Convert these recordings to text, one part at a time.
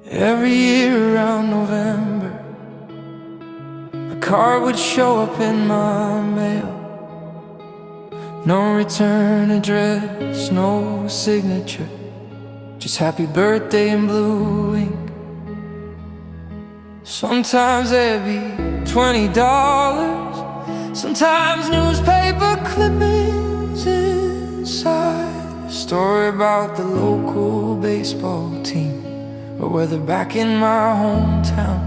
Every year around November, a card would show up in my mail. No return address, no signature, just happy birthday in blue ink. Sometimes there'd be $20, sometimes newspaper clippings inside, a story about the local baseball team or whether back in my hometown.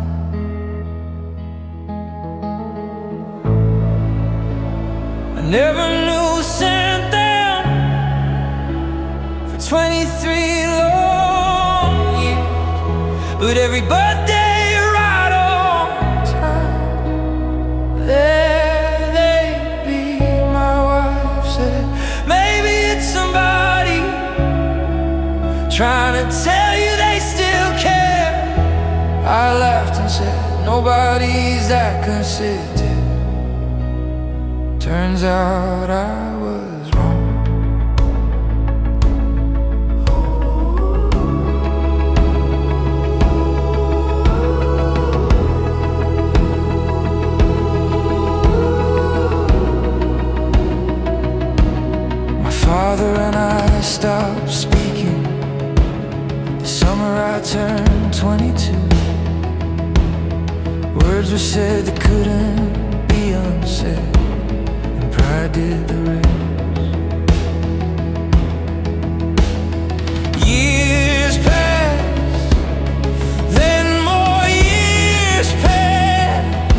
I never knew sent them for 23 long years, but every birthday right on time, there they'd be. My wife said, maybe it's somebody trying to tell you they still care. I laughed and said, nobody's that consistent. Turns out I was wrong. My father and I stopped speaking the summer I turned 22. Words were said that couldn't be unsaid, I did the rest. Years passed, then more years passed.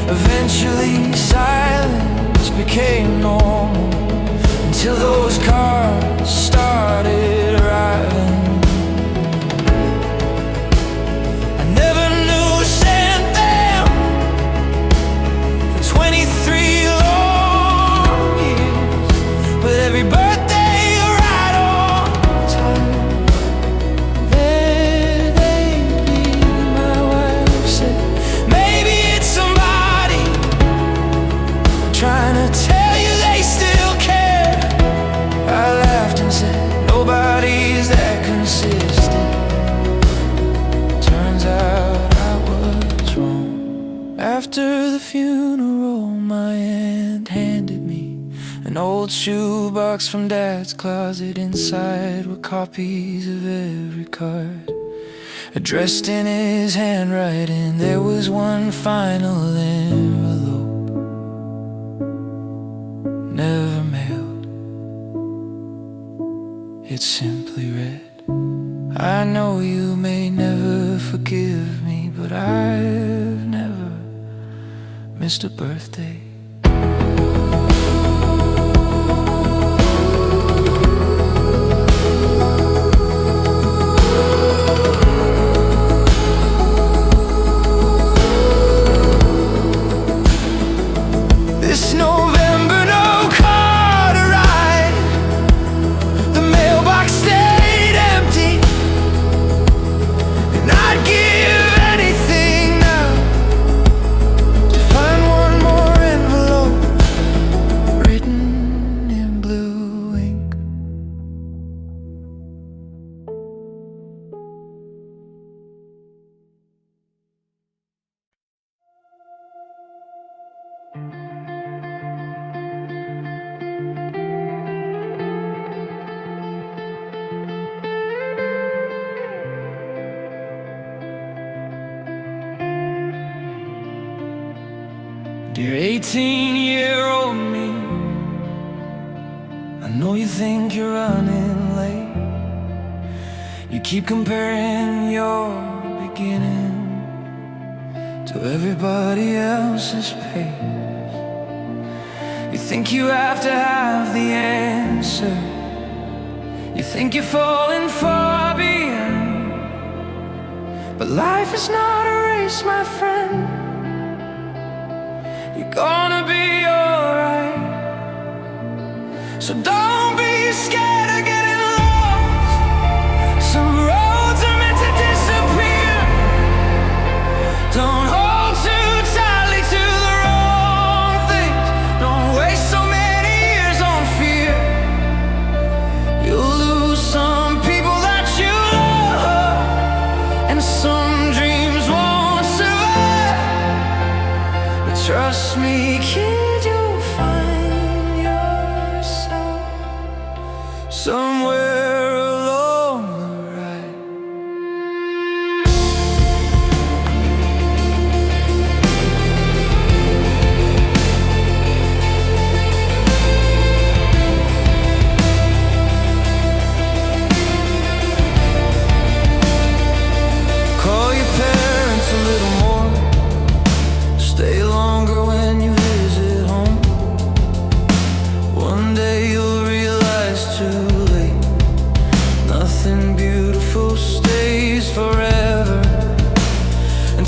Eventually silence became normal, until those cards started arriving. I never knew sent them for 23 every birthday right on time. There they'd be. My wife said, maybe it's somebody trying to tell you they still care. I laughed and said, nobody's that consistent. Turns out I was wrong. After the funeral, my aunt handed me an old shoebox from Dad's closet. Inside were copies of every card, addressed in his handwriting. There was one final envelope, never mailed. It simply read, I know you may never forgive me, but I've never missed a birthday. This November, no card arrived. The mailbox stayed empty, and I'd give anything now to find one more envelope written in blue ink. Dear 18-year-old me, I know you think you're running late. You keep comparing your beginning to everybody else's pace. You think you have to have the answer. You think you're falling far behind, but life is not a race, my friend. You're gonna be alright. So don't be scared of getting lost. Some roads are meant to disappear. Don't hold too tightly to the wrong things. Don't waste so many years on fear. You'll lose some people that you love, and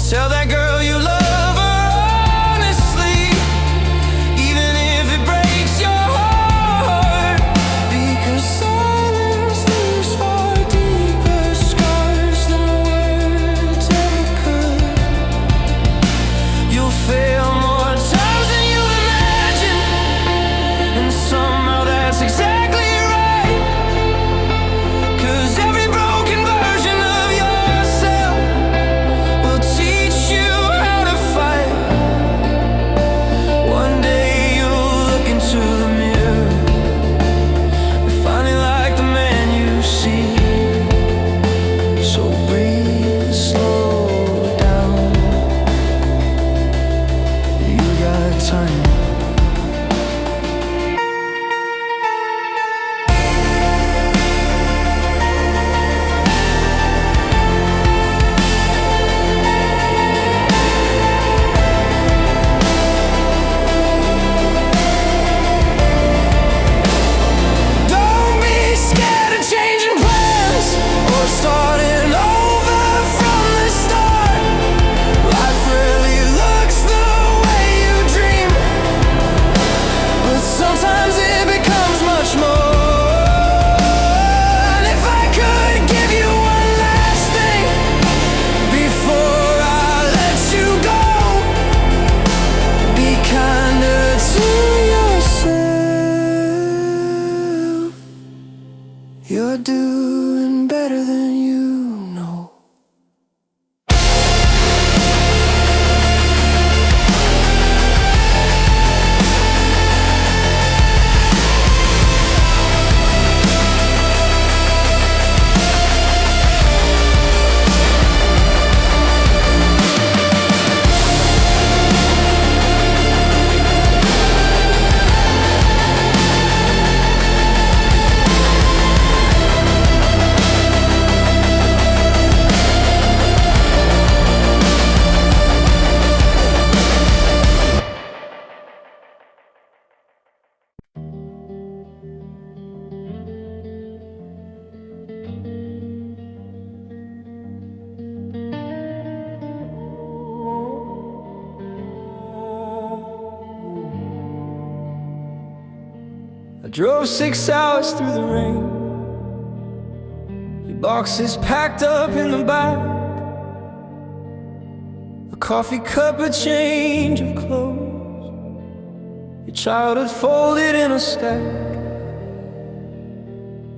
Tell that girl you love her honestly, even if it breaks your heart, because silence leaves far deeper scars than words ever could. You'll fail more times than you imagine, and somehow that's exactly right, 'cause every broken version of yourself will teach you how to fight. One day you'll look into the mirror and finally like the man you see. So breathe, slow down, you got time. Don't be scared of changing plans or starting over from the start. Life really looks the way you dream, but sometimes it becomes much more. And if I could give you one last thing before I let you go, be kinder to yourself. You're doing better than you know. I drove 6 hours through the rain, your boxes packed up in the back, a coffee cup, a change of clothes, your childhood folded in a stack.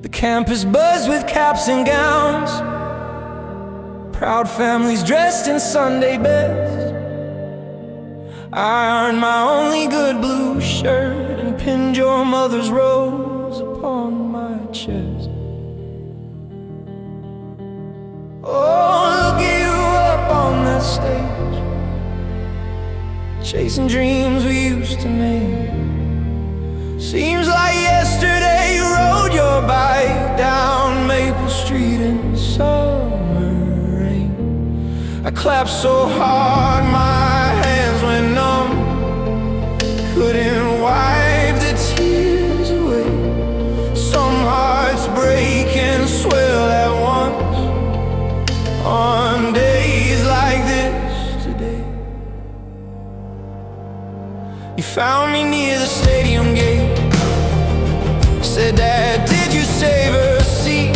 The campus buzzed with caps and gowns, proud families dressed in Sunday best. I earned my only good blue shirt and pinned your mother's rose upon my chest. Oh, look at you up on that stage, chasing dreams we used to make. Seems like yesterday you rode your bike down Maple Street in summer rain. I clapped so hard my hands went numb, couldn't wipe the tears away. Some hearts break and swell at once on days like this today. You found me near the stadium gate, said, "Dad, did you save her seat?"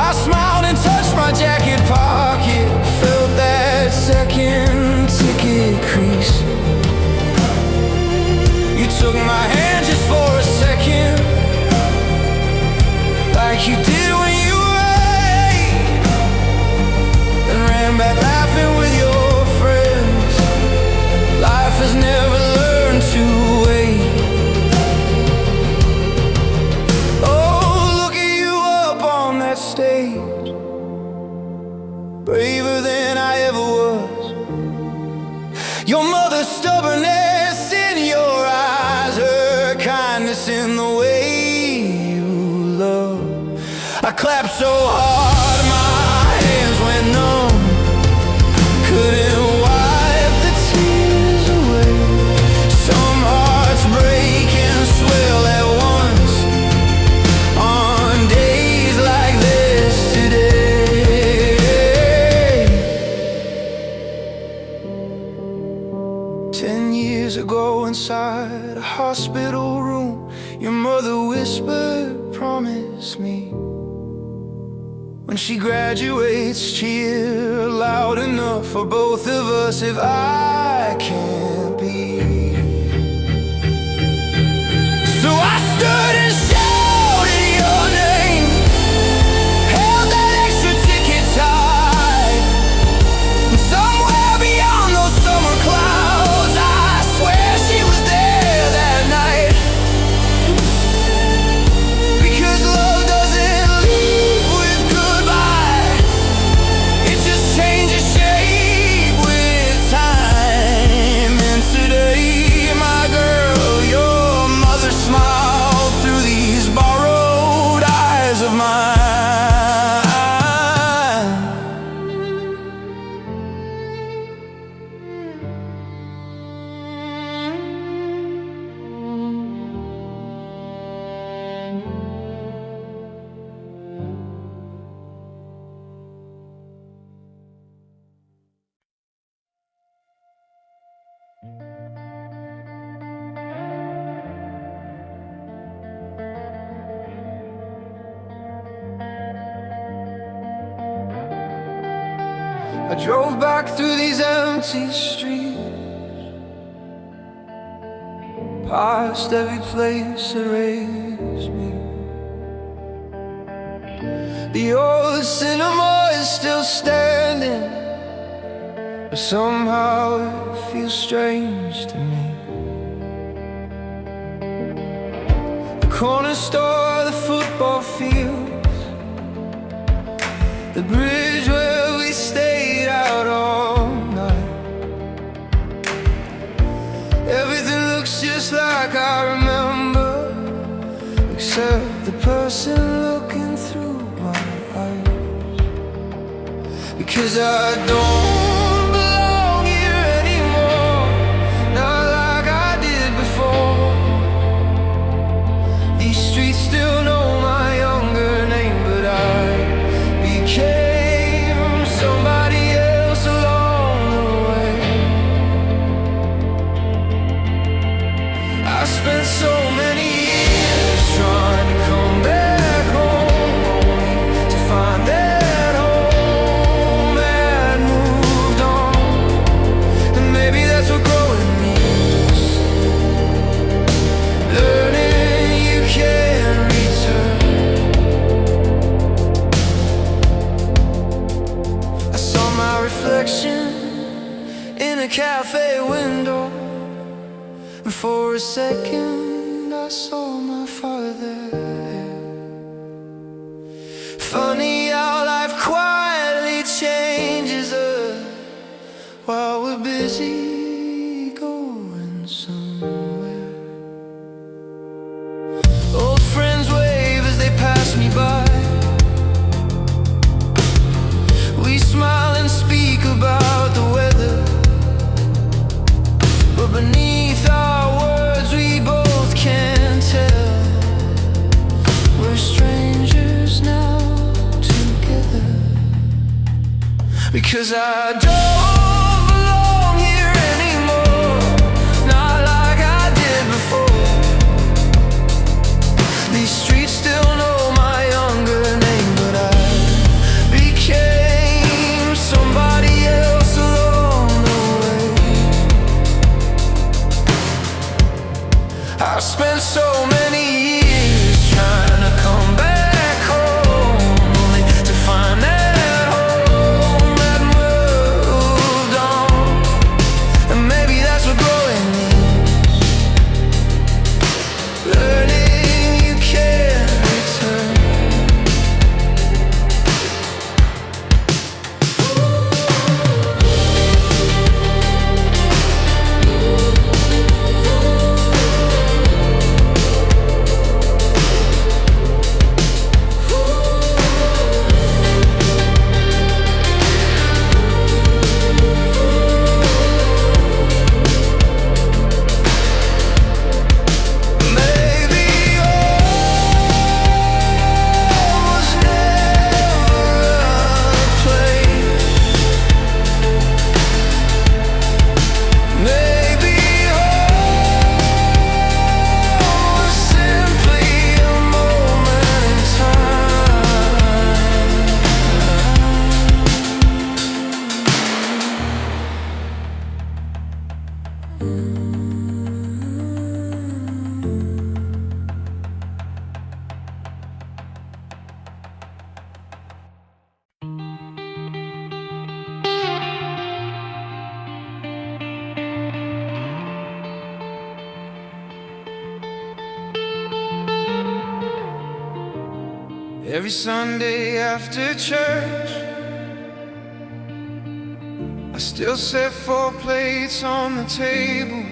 I smiled and touched my jacket pocket, felt that second ticket crease. You took my hand just for a second, like you did when you were 8, then ran back laughing with your friends. Life has never learned to wait. Stage, braver than I ever was. Your mother's stubbornness in your eyes, her kindness in the way you love. I clapped so hard my hands went numb, couldn't wipe the tears away. Some hearts break and swell at once on days like this today. hospital room, your mother whispered, promise me, when she graduates, cheer loud enough for both of us if I can't be. So I stood and shouted your name, held that extra ticket tight, and somewhere beyond those summer clouds, I swear she was there that night. Because love doesn't leave with goodbye, it just changes shape with time. And today, my girl, your mother smiled through these borrowed eyes of mine. I drove back through these empty streets, past every place that raised me. The old cinema is still standing, but somehow it feels strange to me. The corner store, the football fields, the bridge where we stayed out all night. Everything looks just like I remember, except the person looking through my eyes. Because I don't belong here anymore, not like I did before. These streets still know my younger name, but I became somebody else along the way. I spent so many years trying to come back home, only to find that home had moved on. And maybe that's what growing means, learning you can return. I saw my reflection in a cafe window, and for a second I saw my father. Funny how life quietly changes us while we're busy going somewhere. Old friends wave as they pass me by, we smile and speak about the weather, but beneath our words we both can tell we're strangers now together. Because I don't belong here anymore, not like I did before. These streets still know my younger name, but I became somebody else along the way. I spent so many years trying to come back home, only to find that home had moved Every Sunday after church, I still set 4 plates on the table.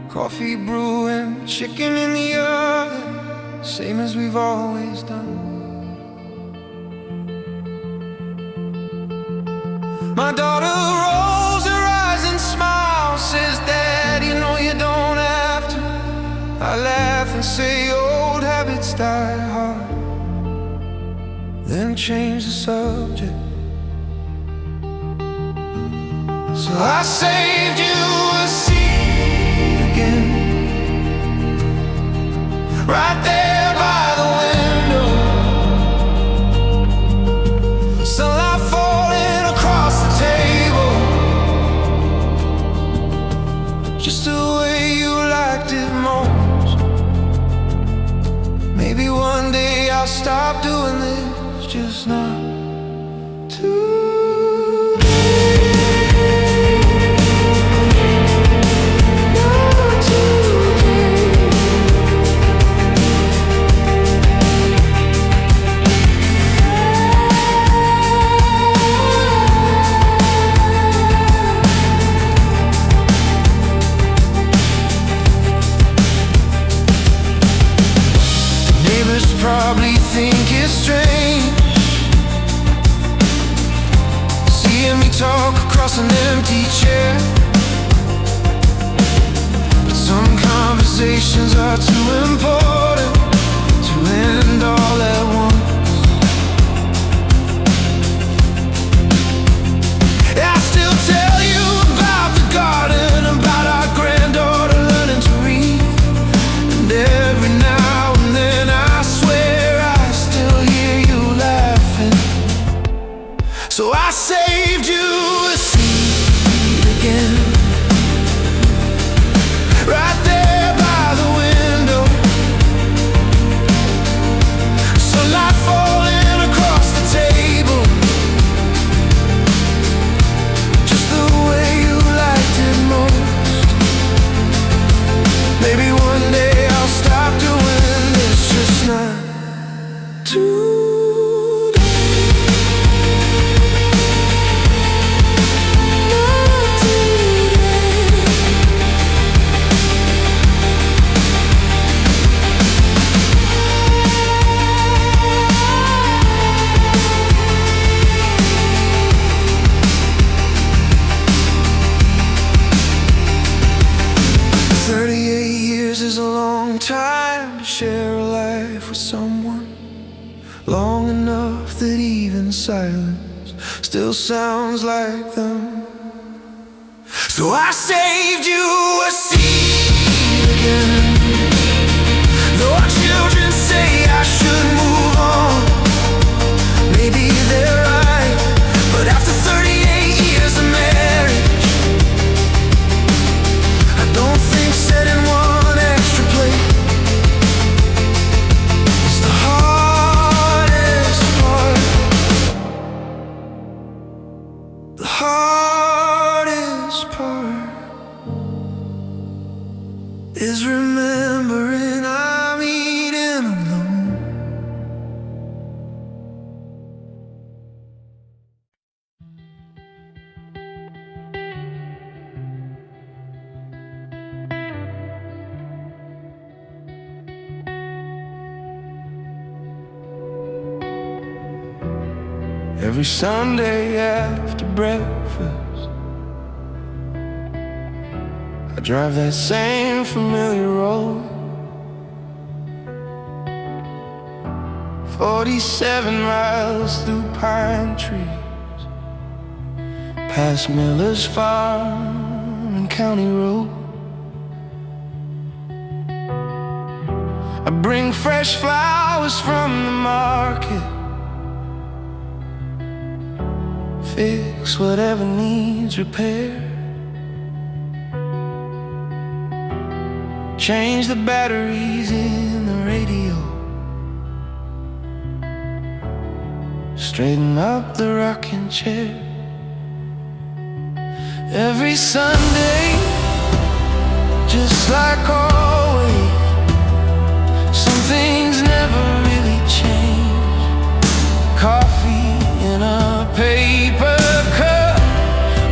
Coffee brewing, chicken in the oven, same as we've always done. My daughter rolls her eyes and smiles, says, "Dad, you know you don't have to." I laugh and say, "Old habits die hard," then change the subject. So I saved you a seat again, right there by the window. Sunlight falling across the table, just the way you liked it most. Maybe one day I'll stop doing this, just not today. Probably think it's strange seeing me talk across an empty chair, but some conversations are too important to end all at once. I still tell you about the garden, about our granddaughter learning to read, and every now and then I swear I still hear you laughing. So I saved you a seat again, right there by the window. Sunlight falling across the table, just the way you liked it most. Maybe one day I'll stop doing this, just not today. Is a long time to share a life with someone, long enough that even silence still sounds like them. So I saved you a seat again, though our children say I should move on. Maybe they're right, but after 38 years of marriage, I don't think setting one extra plate is the hardest part. The hardest part is remembering I'm eating alone. Every Sunday after breakfast, I drive that same familiar road. 47 miles through pine trees, past Miller's Farm and County Road. I bring fresh flowers from the market, fix whatever needs repair, change the batteries in the radio, straighten up the rocking chair. Every Sunday, just like always, some things Coffee in a paper cup,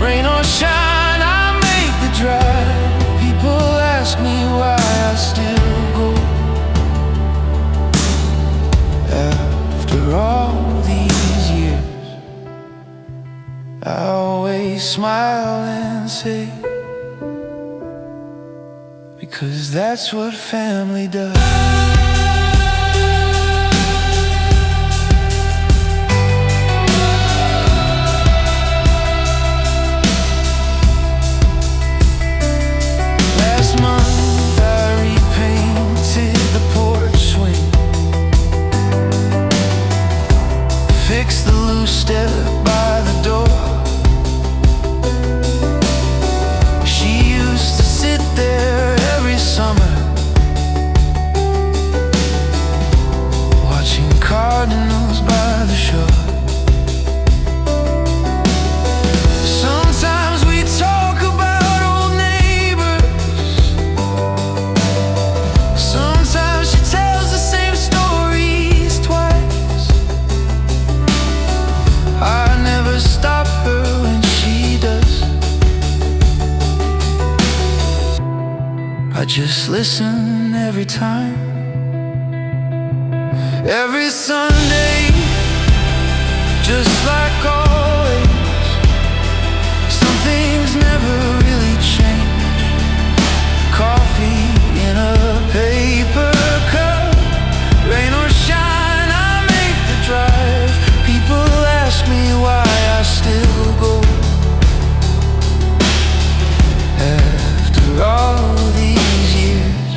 rain or shine, I make the drive. People ask me why I still go after all these years. I always smile and say, because that's what family does. Step by the door. She used to sit there every summer, watching cardinals by the shore. Sometimes we talk about old neighbors. Sometimes she tells the same stories twice. I never stop her when she does. I just listen every time. Every Sunday, just like always, some things never really change. Coffee in a paper cup, rain or shine, I make the drive. People ask me why I still go after all these years.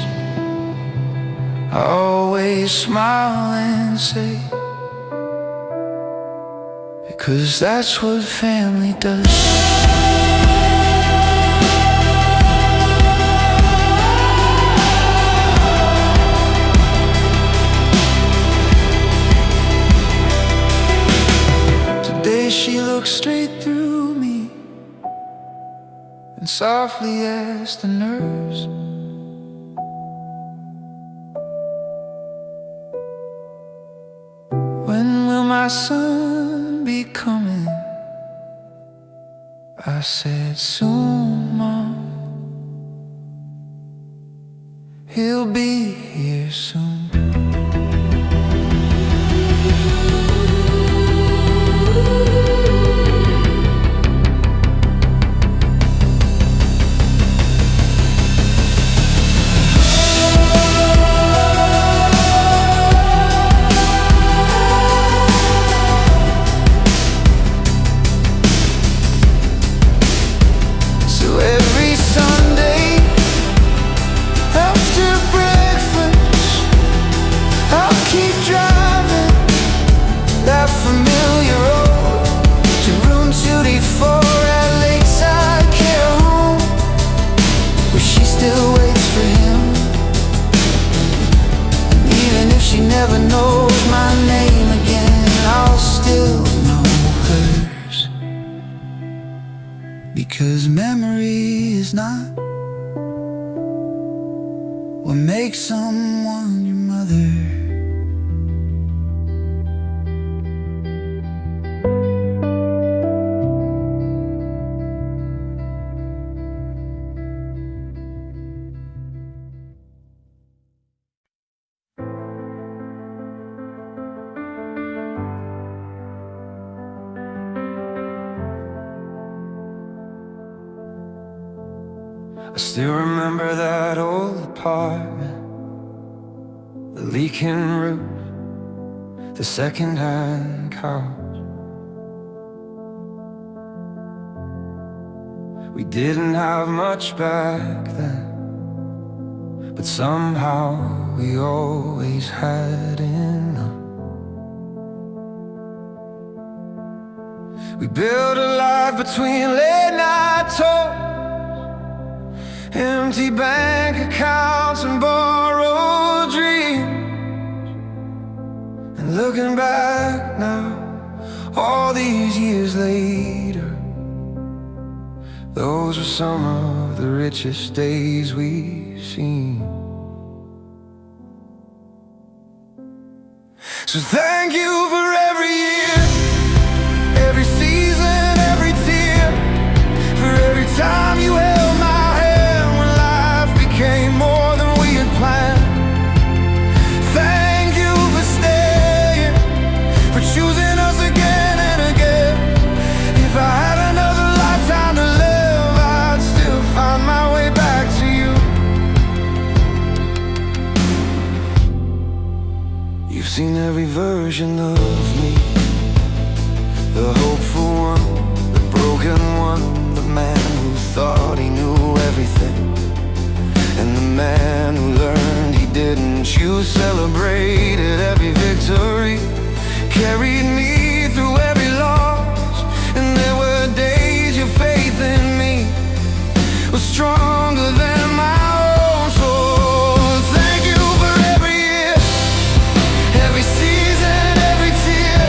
I always smile and say, because that's what family does. She looked straight through me and softly asked the nurse, when will my son be coming? I said, soon, Mom. He'll be here soon. Never knows my name again, I'll still know hers. Because memory is not what makes someone your mother. I still remember that old apartment, the leaking roof, the second-hand couch. We didn't have much back then, but somehow we always had enough. We built a life between late-night talks, empty bank accounts and borrowed dreams. And looking back now, all these years later, those were some of the richest days we've seen. So thank you for every year the hopeful one, the broken one, the man who thought he knew everything, and the man who learned he didn't. You celebrated every victory, carried me through every loss, and there were days your faith in me was stronger than my own. So thank you for every year, every season, every tear,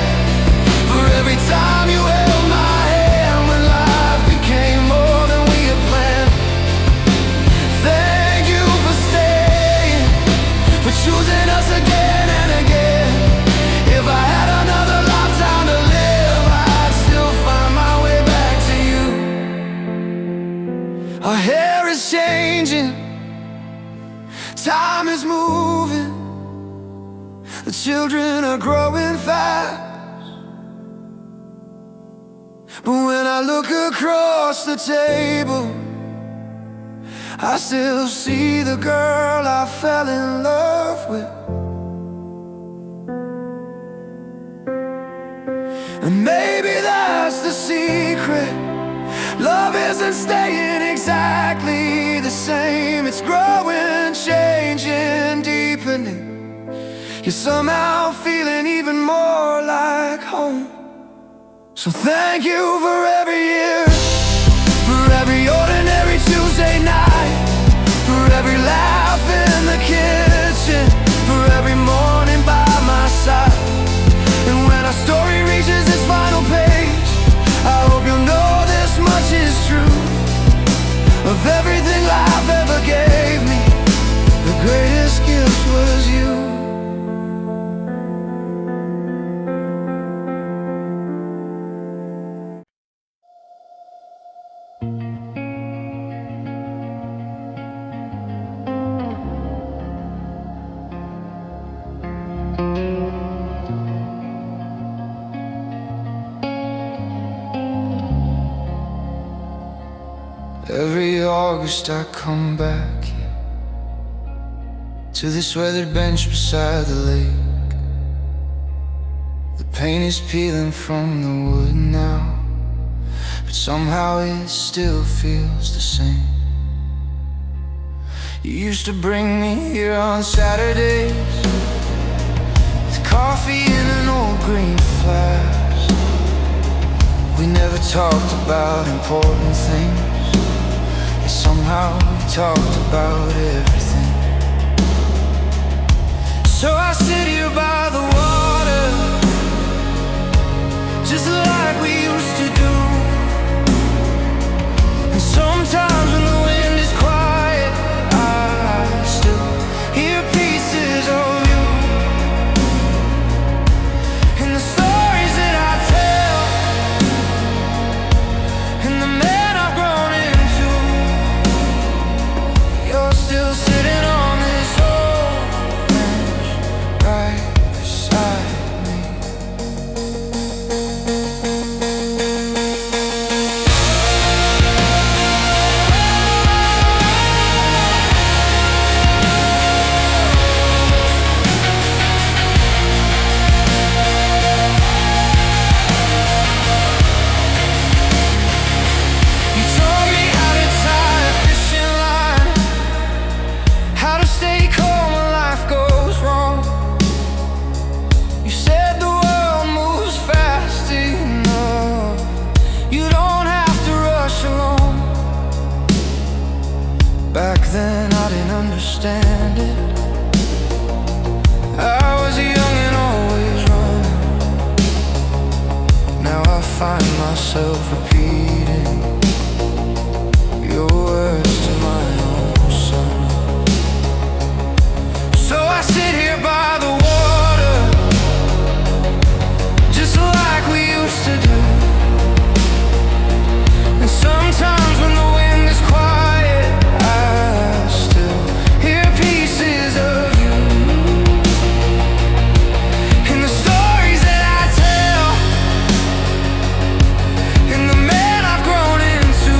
for every time you held my hand when life became more than we had planned. Thank you for staying, for choosing us again and again. If I had another lifetime to live, I'd still find my way back to you. Our hair is changing, time is moving, the children are growing fast. But when I look across the table, I still see the girl I fell in love with. And maybe that's the secret. Love isn't staying exactly the same. It's growing, changing, deepening. You're somehow feeling even more like home. So thank you for every year, for every ordinary Tuesday night, for every laugh in the kitchen, for every morning by my side. And when our story reaches its final page, I hope you'll know this much is true. Of everything life ever gave me, the greatest gift was you. Every August I come back here, to this weathered bench beside the lake. The paint is peeling from the wood now, but somehow it still feels the same. You used to bring me here on Saturdays with coffee in an old green flask. We never talked about important things, somehow we talked about everything. So I sit here by the water, just like we used to do. And sometimes when the wind is quiet, I still hear pieces of you. And the stories that I tell, and the man I've grown into, you're still sitting on this old bench right beside me. You taught me how to tie a fishing line, how to stay calm when life goes wrong. You said the world moves fast enough, you don't have to rush along. Back then I didn't understand it, I was young and always running. Now I find myself repeating your words to my own son. So I sit here by the water, just like we used to do. And sometimes when the wind is quiet, I still hear pieces of you. And the stories that I tell, and the man I've grown into,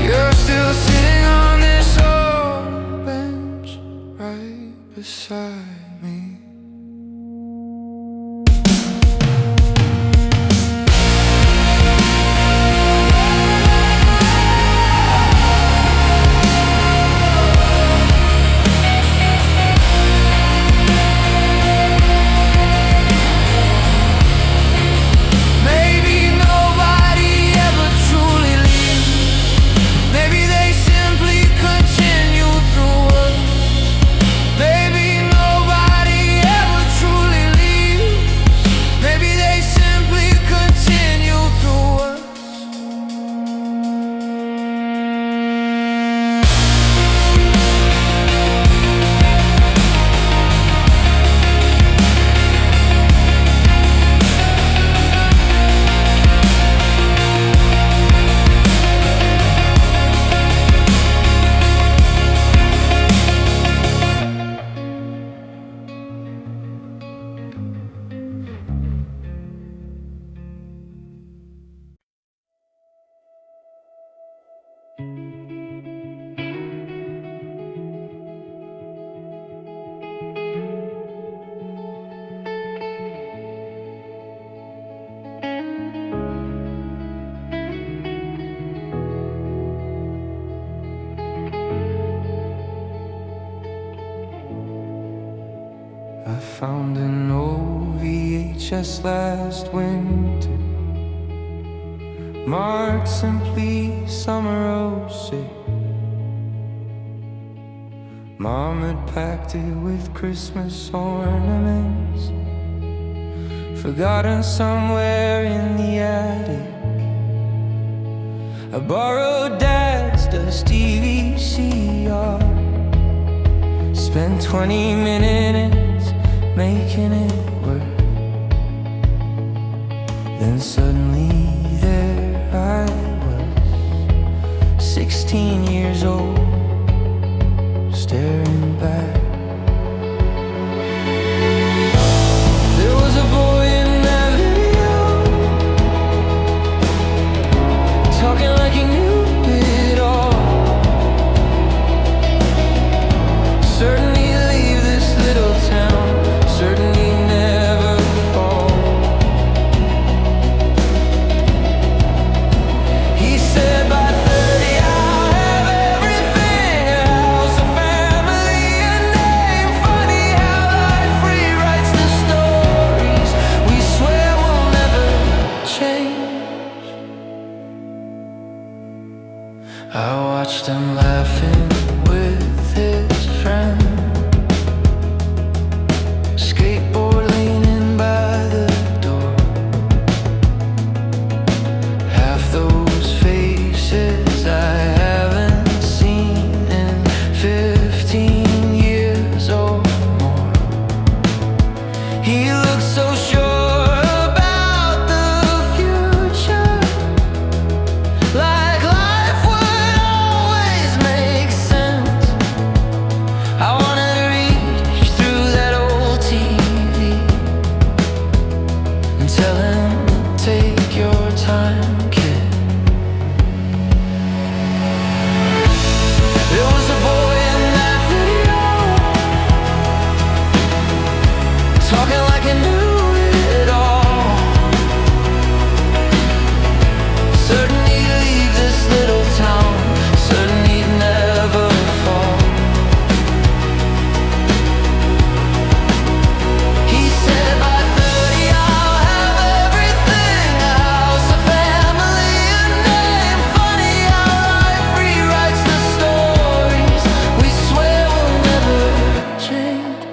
you're still sitting on this old bench right beside just last winter marked simply summer '06. Mom had packed it with Christmas ornaments, forgotten somewhere in the attic. I borrowed Dad's dusty VCR, spent 20 minutes making it work. Then suddenly there I was, 16 years old, staring back. There was a boy in that video, talking like he knew it all. Certain he'd leave this little town, certain he'd never fall. He said by 30 I'll have everything, a house, a family, a name. Funny how life rewrites the stories we swear will never change. I watched him laughing with his friend, skateboard leaning by the door. Half those faces I haven't seen in 15 years or more. He looked so sure about the future, like life would always make sense. I wanted to reach through that old TV and tell him, take your time, kid. There was a boy in that video, talking like he knew it all. Certain he'd leave this little town, certain he'd never fall. He said by 30 I'll have everything, a house, a family, a name. Funny how life rewrites the stories we swear will never change.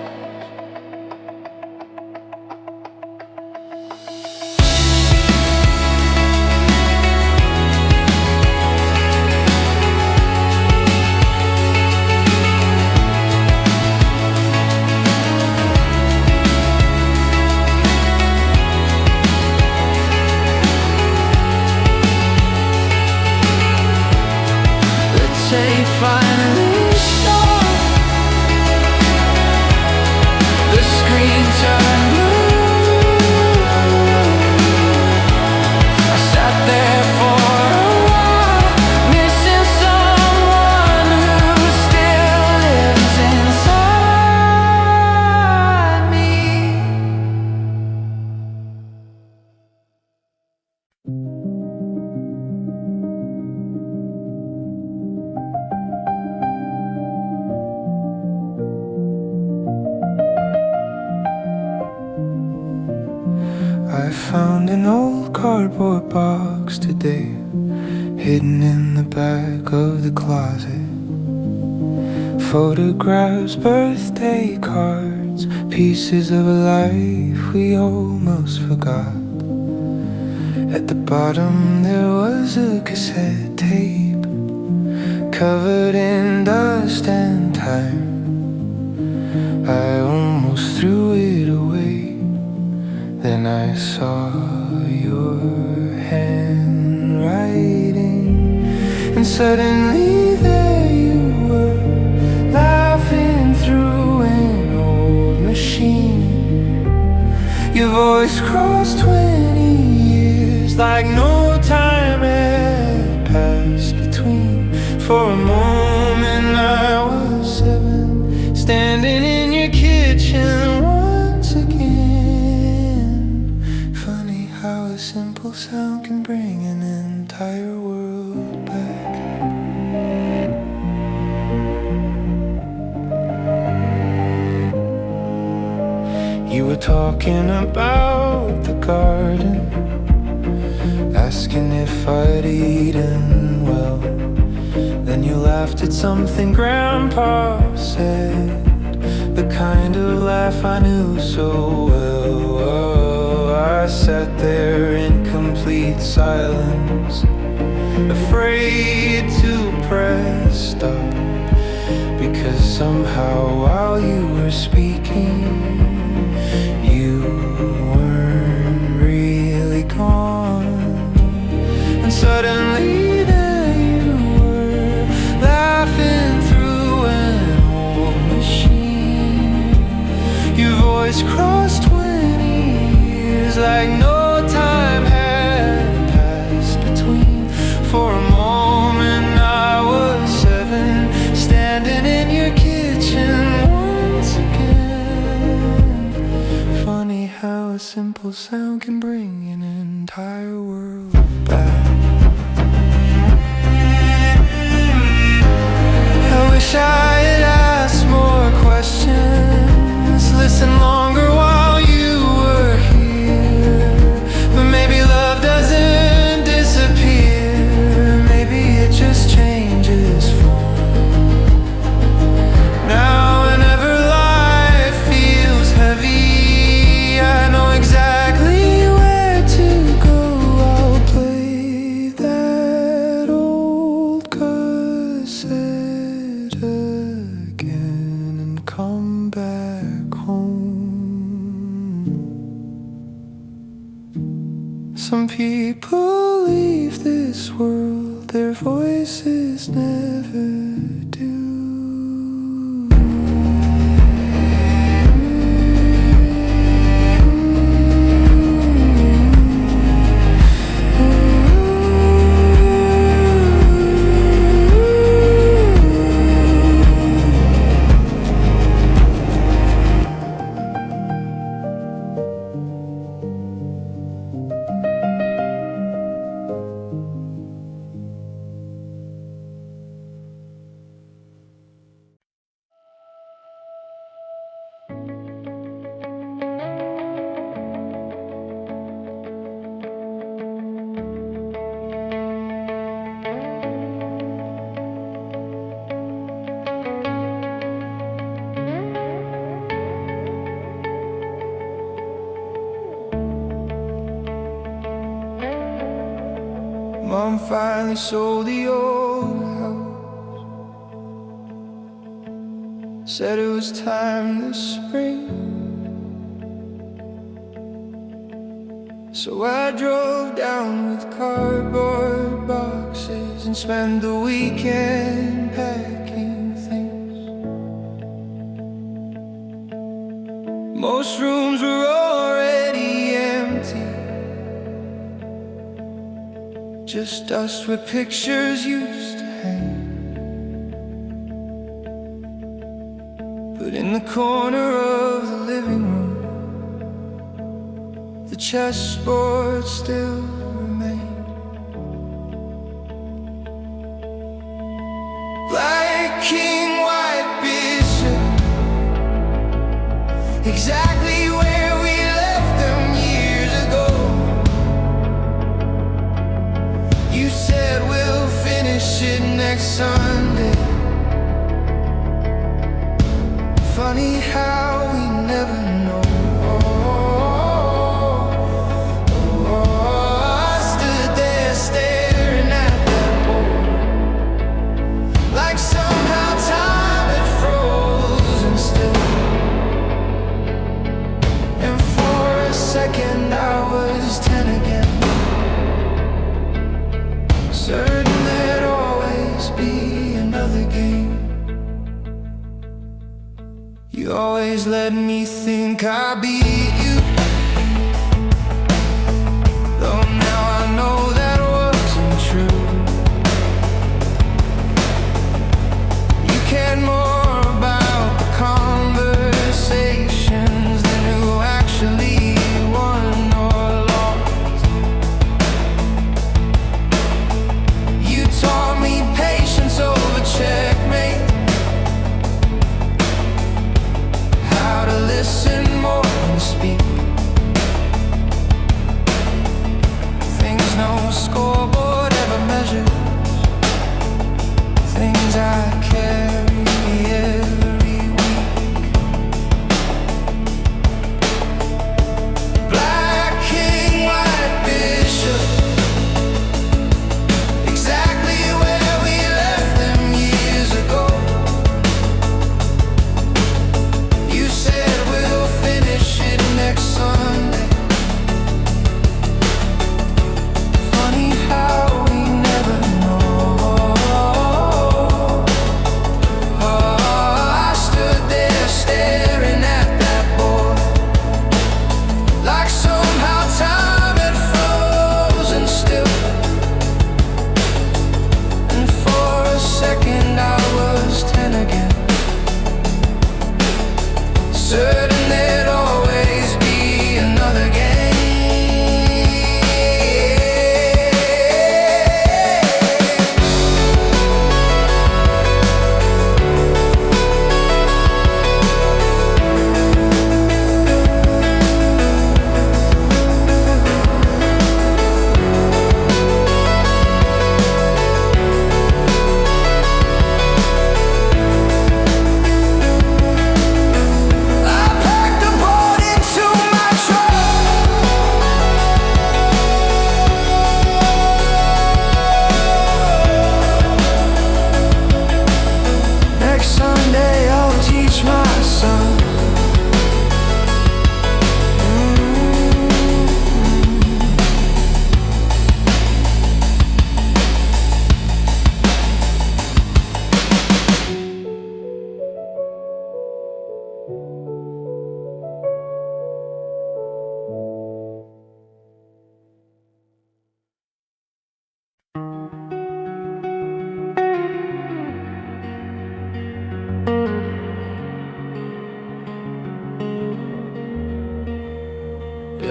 The tape finally stopped, the screen turned blue. I sat there for a while, missing someone who still lives inside me. I found an old cardboard box today, hidden in the back of the closet. Photographs, birthday cards, pieces of a life we almost forgot. At the bottom there was a cassette tape, covered in dust and time. I almost threw it away, then I saw your handwriting, and suddenly there you were, laughing through an old machine. Your voice crossed 20 years like no time had passed between. For a moment I was 7, standing in your kitchen once again. Funny how a simple sound can bring an entire world back. You were talking about about the garden, asking if I'd eaten well. Then you laughed at something Grandpa said, the kind of laugh I knew so well. Oh, I sat there in complete silence, afraid to press stop, because somehow while you were speaking, you weren't really gone. And suddenly there you were, laughing through an old machine. Your voice crossed 20 years like no time had passed between. For a moment I was 7, standing in your kitchen once again. Funny how a simple sound can bring an entire world back. I wish I had asked more questions, listened longer while you were here. But maybe love doesn't disappear, maybe it just changes form. Now whenever life feels heavy, I know exactly where to go. I'll play that old cassette again and come back home. Some people leave this world, their voices never do. Mom finally sold the old house, said it was time this spring. So I drove down with cardboard boxes and spent the weekend packing things. Most rooms were already empty, just us where pictures used to hang. But in the corner of the living room, the chessboard still remained. Black king, white bishop, exactly where we left them years ago. You said we'll finish it next Sunday. Funny how we never know. I stood there staring at that board, like somehow time had frozen still. And for a second I was 10 again, certain there'd always be another game. You always let me think I beat you, though now I know that wasn't true. You cared more about the conversations than who actually won or lost. You taught me patience over checkmate, how to listen more and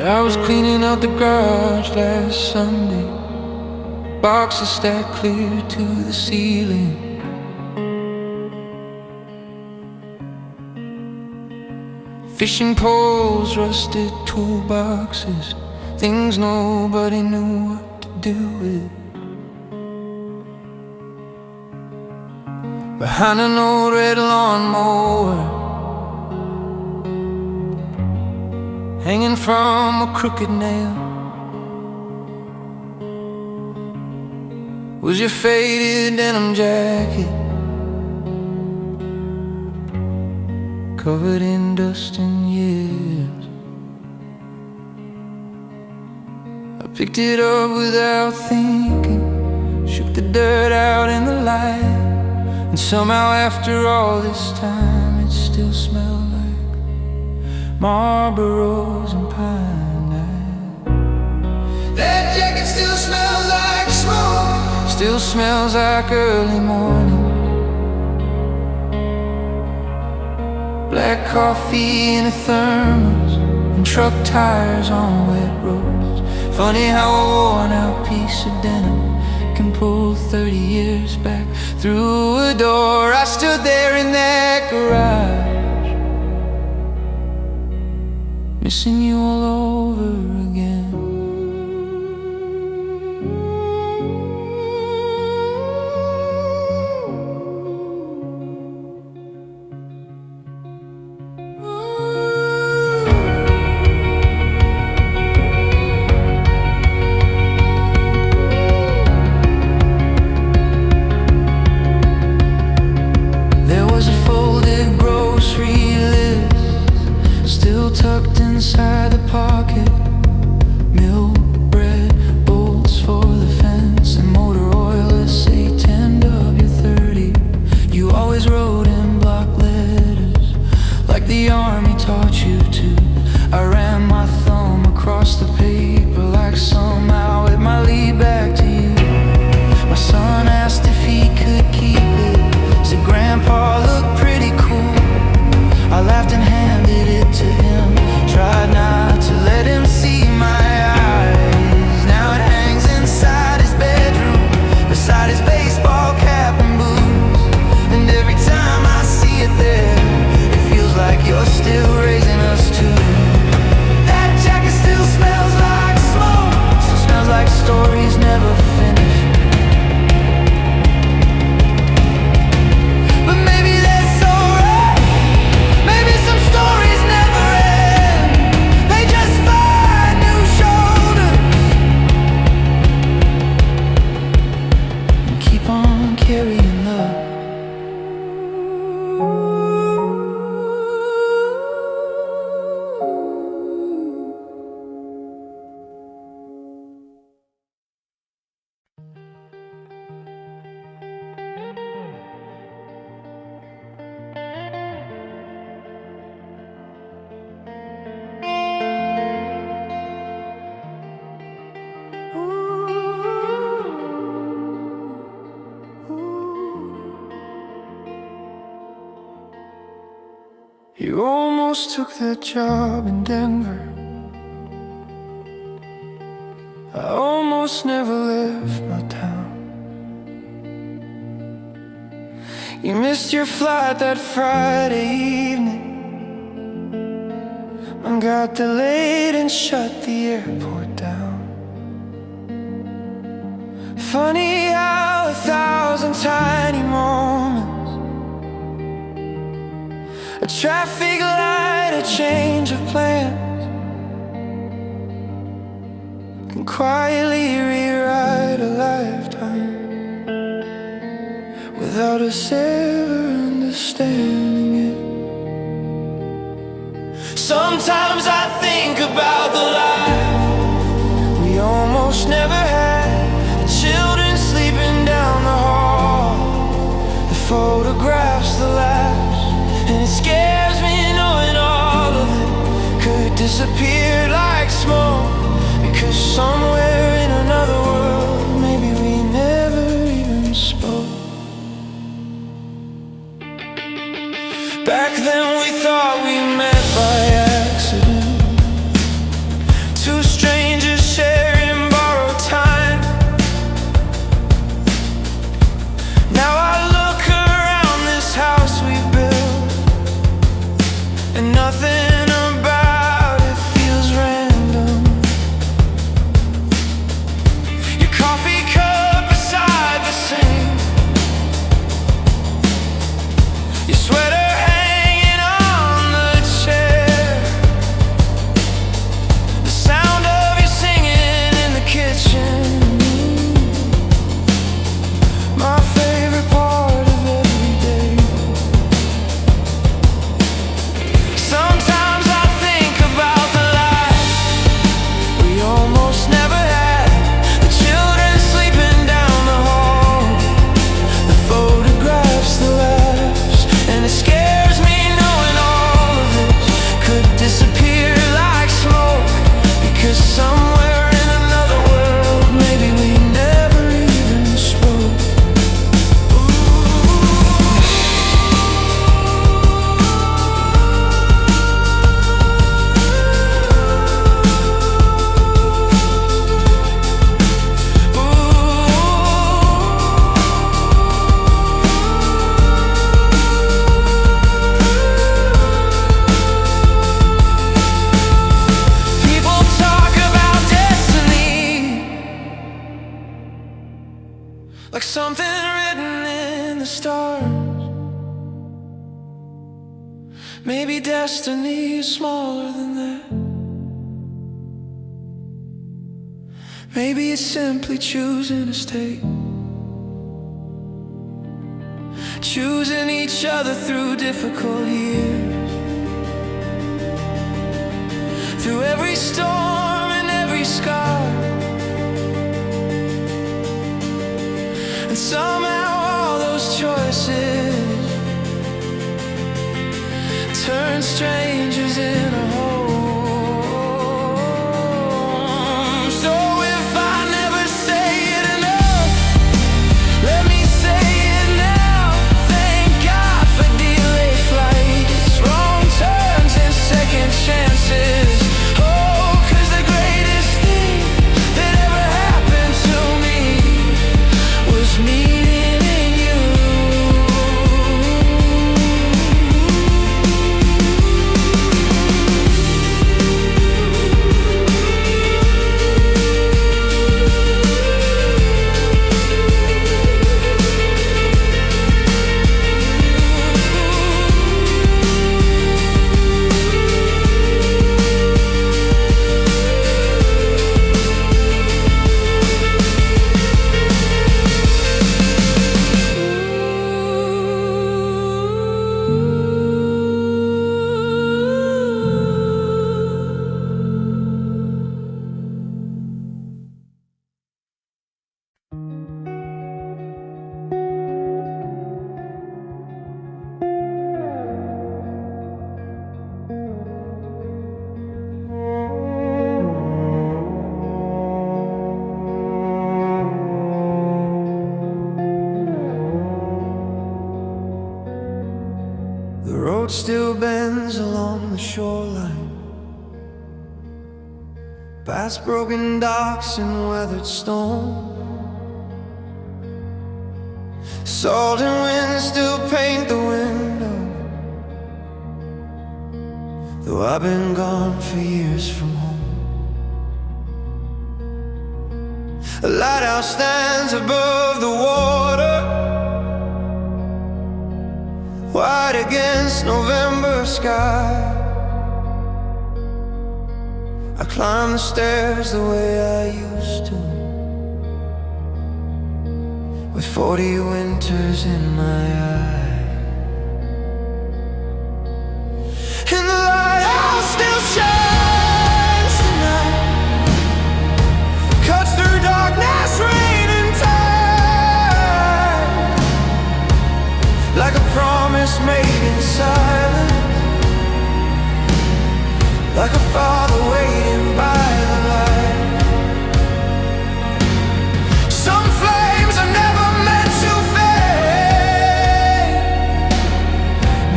I was cleaning out the garage last Sunday, boxes stacked clear to the ceiling. Fishing poles, rusted toolboxes, things nobody knew what to do with. Behind an old red lawnmower, hanging from a crooked nail, was your faded denim jacket, covered in dust and years. I picked it up without thinking, shook the dirt out in the light, and somehow after all this time it still smelled like Marlboros and pine night. That jacket still smells like smoke, still smells like early morning. Black coffee in a thermos and truck tires on wet roads. Funny how a worn out piece of denim can pull 30 years back through a door. I stood there in that garage, missing you all over again. Tucked inside the pocket, milk, bread, bolts for the fence, and motor oil to say 10W30. You always wrote in block letters, like the army taught you to. I ran my thumb across the paper, like somehow it might lead back to you. My son asked if he could keep it, said Grandpa looked pretty cool. I laughed and handed it to him, tried not to let him see my eyes. Now it hangs inside his bedroom, beside his baseball cap and boots. And every time I see it there, it feels like you're still raising us too. That jacket still smells like smoke, still smells like stories never finished. But maybe that's alright, maybe some stories never end, they just find new shoulders and keep on carrying love. You almost took that job in Denver. I almost never left my town. You missed your flight that Friday evening and got delayed and shut the airport down. Funny how 1,000 tiny moments, a traffic light, a change of plans, can quietly rewrite a lifetime without us ever understanding it. Sometimes I think about the life we almost never had, the children sleeping down the hall, the photographs, the laughs, and it scares me knowing all of it could disappear like smoke, because somewhere in another world maybe we never even spoke. Back then we thought we met by accident, like something written in the stars. Maybe destiny is smaller than that. Maybe it's simply choosing to stay, choosing each other through difficult years, through every storm and every scar. And somehow all those choices turn strangers in a home. So if I never say it enough, let me say it now. Thank God for delayed flights, wrong turns and second chances. Oh, 'cause the greatest thing that ever happened to me was meeting in you. The road still bends along the shoreline, past broken docks and weathered stone. Salt and wind still paint the window, though I've been gone for years from home. A lighthouse stands above the water, white against November sky. I climb the stairs the way I used to, with 40 winters in my eyes. And the lighthouse still shines tonight, cuts through darkness, rain and tide, like a promise made in silence, like a father waiting by the light. Some flames are never meant to fade.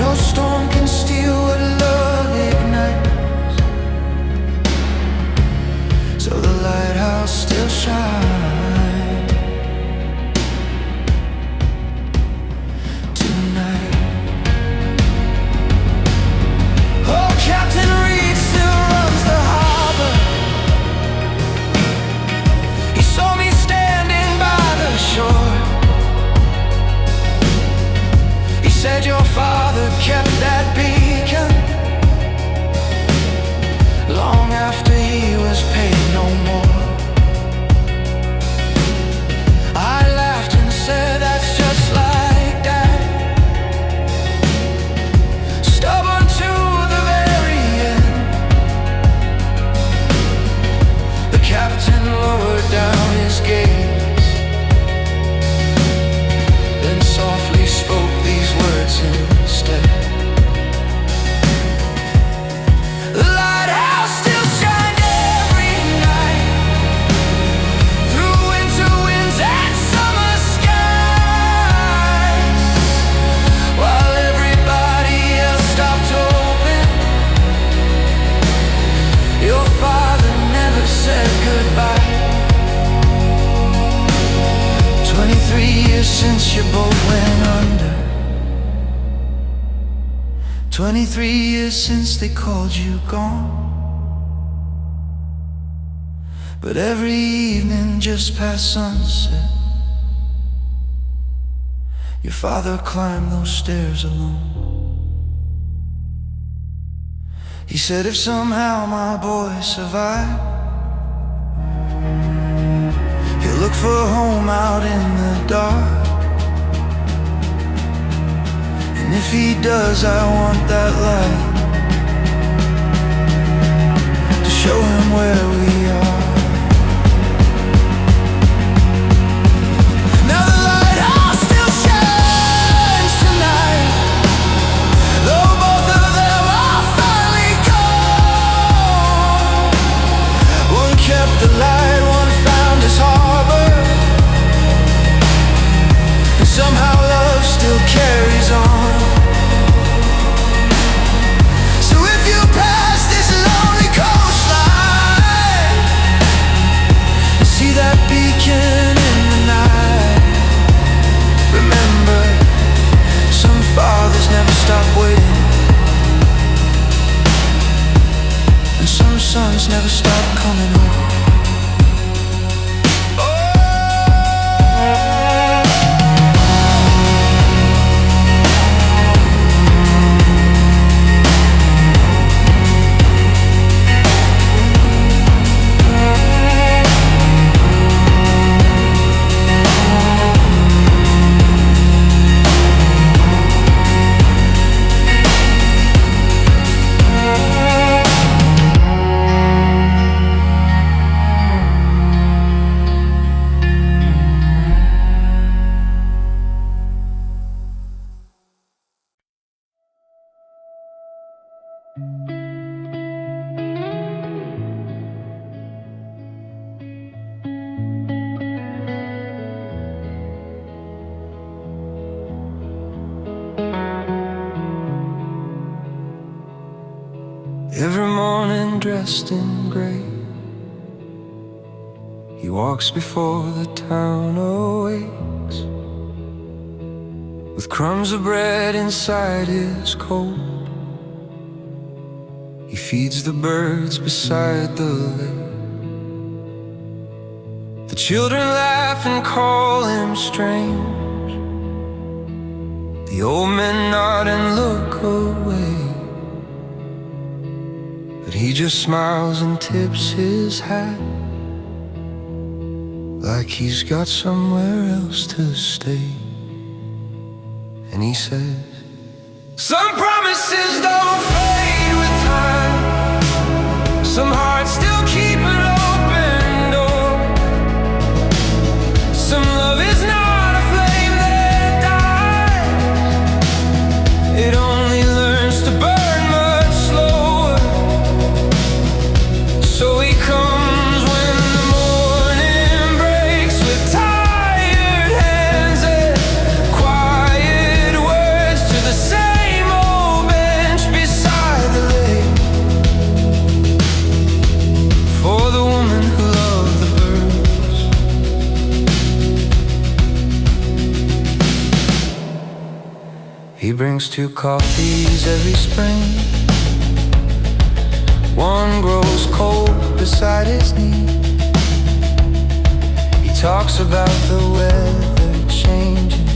No storm can steal what love ignites, so the lighthouse still shines. Captain Reed still runs the harbor. He saw me standing by the shore. He said your father kept that beacon long after he was paid no more. I laughed and said that's just like that, stubborn to the very end. The captain lowered down his gaze, then softly spoke these words instead. The lighthouse still shined every night, through winter winds and summer skies, while everybody else stopped hoping. Your father never said goodbye. 23 years since your boat went under, 23 years since they called you gone. But every evening just past sunset, Your father climbed those stairs alone. He said if somehow my boy survived, he'll look for a home out in the dark. And if he does, I want that light to show him where we are. Now the lighthouse still shines tonight, though both of them are finally gone. One kept the light, one found his harbor, and somehow love still carries on. So if you pass this lonely coastline and see that beacon in the night, remember, some fathers never stop waiting, and some sons never stop coming home. Every morning dressed in gray, he walks before the town awakes, with crumbs of bread inside his coat. He feeds the birds beside the lake. The children laugh and call him strange. The old men nod and look away, but he just smiles and tips his hat, like he's got somewhere else to stay. And he says, some promises don't fade with time, some hearts still keep an open door, some love is not a flame that dies, it only learns to burn much slower. So he comes when the morning breaks, with tired hands and quiet words, to the same old bench beside the lake, for the woman who loved the birds. He brings 2 coffees every spring. One grows cold beside his knee. He talks about the weather changing,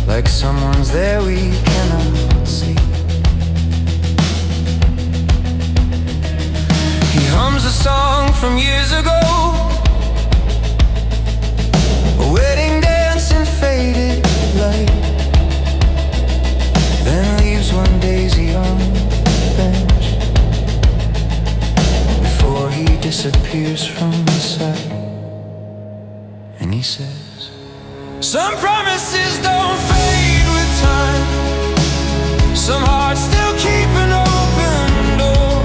like someone's there we cannot see. He hums a song from years ago, a wedding dance in faded light, then leaves one daisy on the bench before he disappears from the sight. And he says, some promises don't fade with time, some hearts still keep an open door,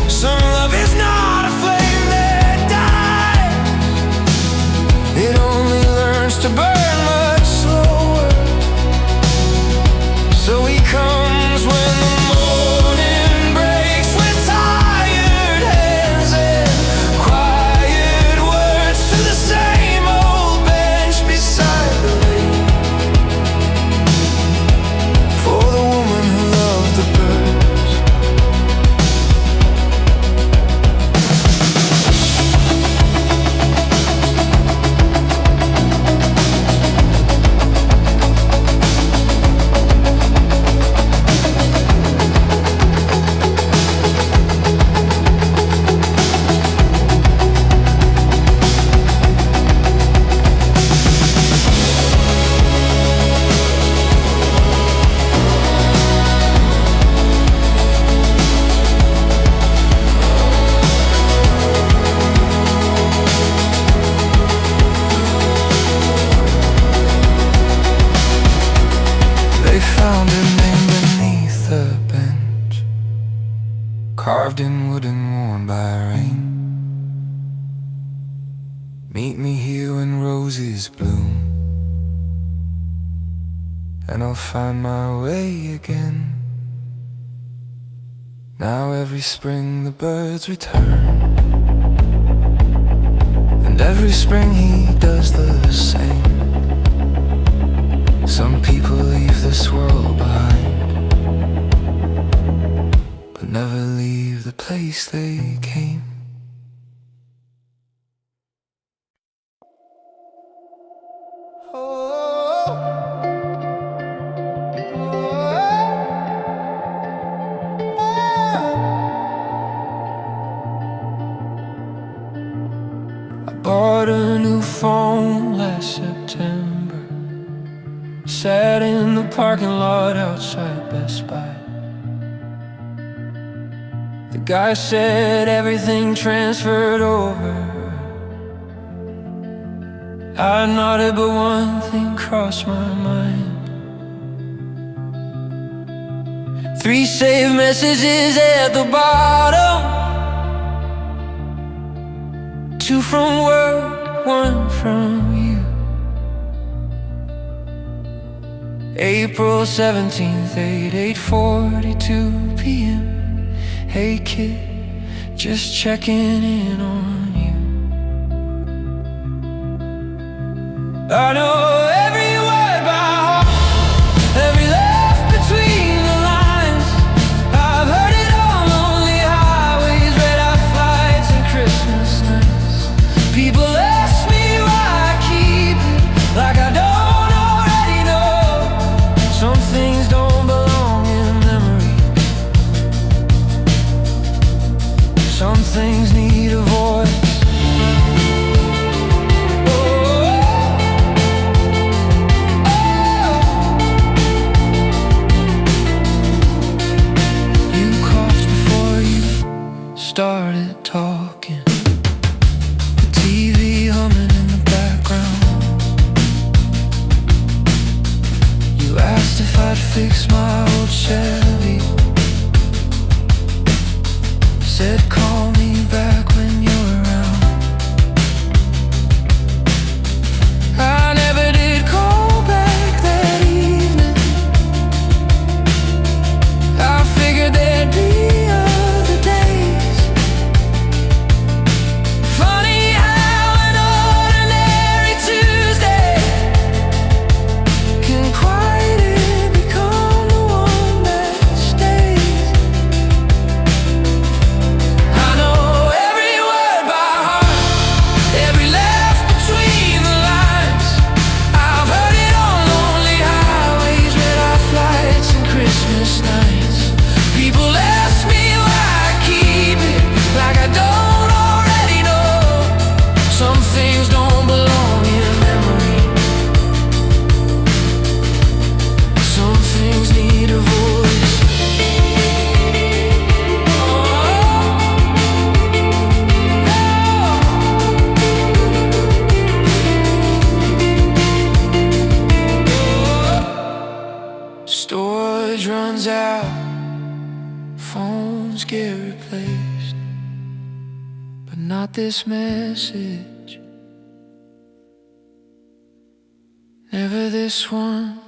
some love is not a flame that dies, it only learns to burn much slower. So he comes when the morning breaks, with tired hands and quiet words, to the same old bench beside the lake, for the carved in wood and worn by rain. Meet me here when roses bloom, and I'll find my way again. Now every spring the birds return, and every spring he does the same. Some people leave this world behind, but never leave the place they came. I bought a new phone last September, sat in the parking lot outside Best Buy. The guy said everything transferred over. I nodded, but one thing crossed my mind. 3 saved messages at the bottom, 2 from work, 1 from you. April 17th, 8:42 p.m. Hey kid, just checking in on you. I know every word by heart, every laugh between the lines. I've heard it on lonely highways, red-eye flights and Christmas nights. People ask me why I keep it, like I don't already know. Some things don't belong in memory, some things need a voice. Started talking, the TV humming in the background. You asked if I'd fix my old Chevy, said call me back when you're around. I never did call back that evening. I figured there'd be other days. Storage runs out, phones get replaced, but not this message, never this one.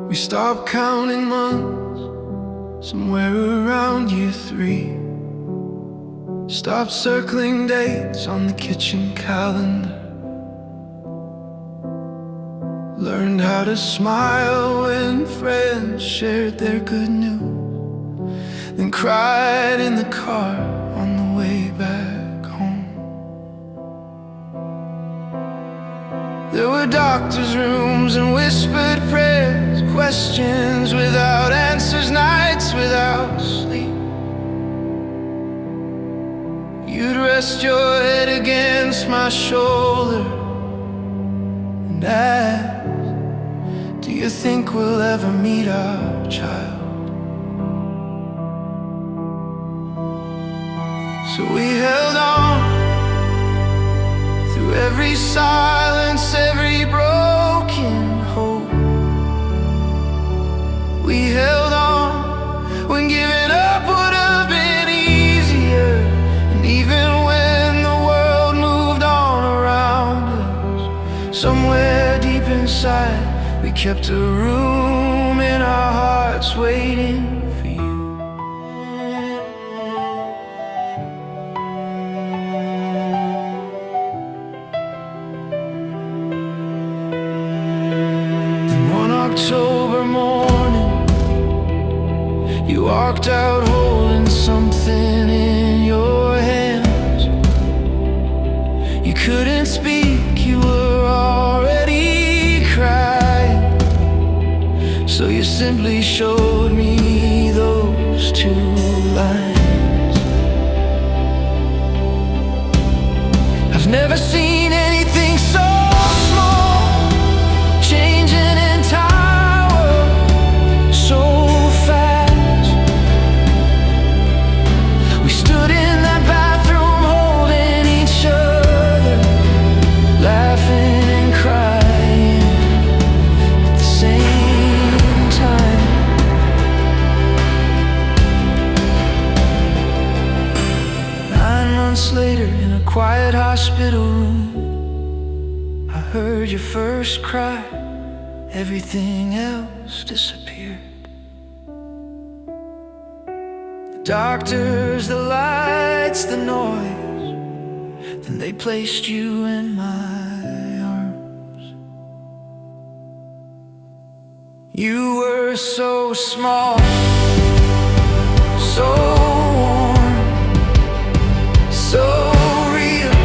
We stopped counting months somewhere around year 3. Stopped circling dates on the kitchen calendar. Learned how to smile when friends shared their good news, then cried in the car on the way back home. There were were doctors' rooms and whispered prayers, questions without answers, nights without sleep. You'd rest your head against my shoulder and ask, do you think we'll ever meet our child? So we held on through every silence, every broken hope. We held on when giving up would have been easier, and even when the world moved on around us, somewhere deep inside we kept a room in our hearts waiting for you. October morning, you walked out holding something in your hands. You couldn't speak, you were already crying, so you simply showed me those 2 lines. I've never seen anything so later, in a quiet hospital room, I heard your first cry. Everything else disappeared. The doctors, the lights, the noise. Then they placed you in my arms. You were so small, so warm, so real.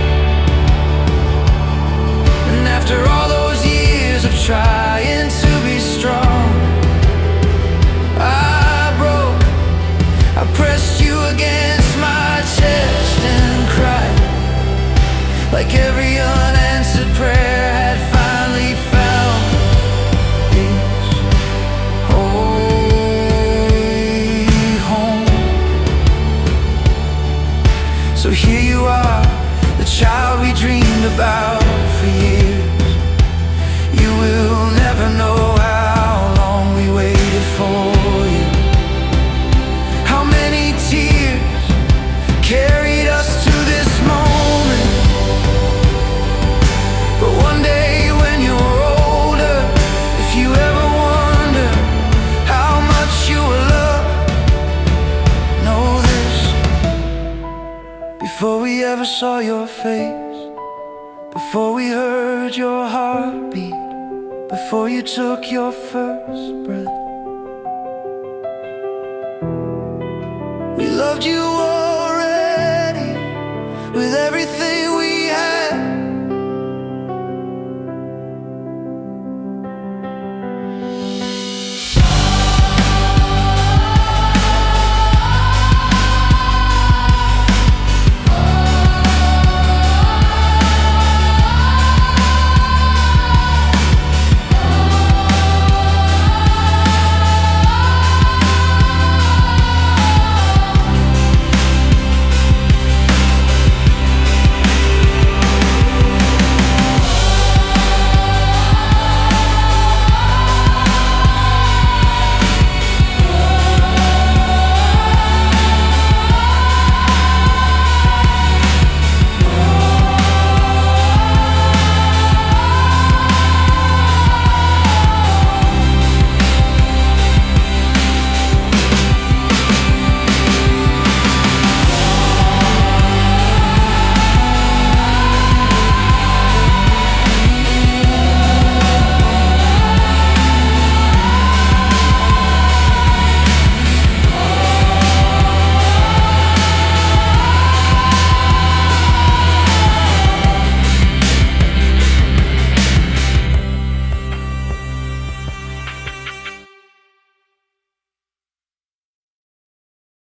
And after all those years of trying to be strong, I pressed you against my chest and cried, like every unanswered prayer had finally found its holy home. So here you are, the child we dreamed about for years. You will never know how long we waited for you, how many tears carried us to this moment. But one day when you're older, if you ever wonder how much you were loved, know this: before we ever saw your face, before we heard your heartbeat, before you took your first breath, we loved you all.